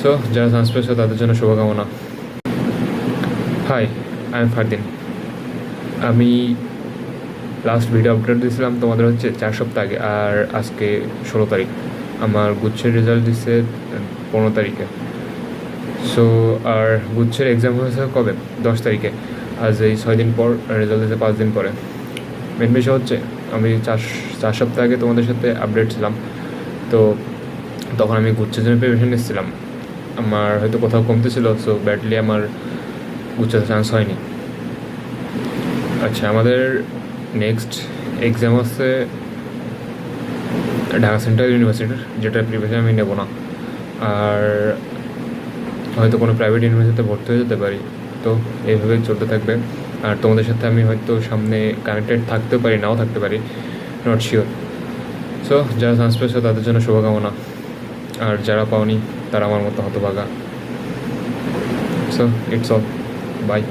So যারা chance পেয়েছো তাদের জন্য শুভকামনা। Hi, I am Fardin. আমি লাস্ট ভিডিও আপলোড দিয়েছিলাম তোমাদের হচ্ছে 4 সপ্তাহ আগে, আর আজকে 16 তারিখ। আমার গুচ্ছের রেজাল্ট দিচ্ছে 15 তারিখে। সো আর গুচ্ছের এক্সাম হয়েছে কবে? 10 তারিখে। আজ এই 6 দিন পর, রেজাল্ট দিতে 5 দিন পরে। মেন বিষয় হচ্ছে আমি 4 সপ্তাহ আগে তোমাদের সাথে আপডেট ছিলাম, তো তখন আমি গুচ্ছের জন্য প্রিপারেশন নিচ্ছিলাম। আমার হয়তো কোথাও কমতে ছিল, সো ব্যাডলি আমার গুচ্ছতে চান্স হয়নি। আচ্ছা, আমাদের নেক্সট এক্সাম হচ্ছে ঢাকা সেন্ট্রাল ইউনিভার্সিটির, যেটা প্রিপারেশন আমি নেব না। আর হয়তো কোনো প্রাইভেট ইউনিভার্সিটিতে ভর্তি হয়ে যেতে পারি। তো এইভাবেই চলতে থাকবে। আর তোমাদের সাথে আমি হয়তো সামনে কানেক্টেড থাকতে পারি, নাও থাকতে পারি, নট শিওর। সো যারা চান্স পেয়েছো তাদের জন্য শুভকামনা, আর যারা পাওনি তারা আমার মতো হতভাগা। So it's all, by.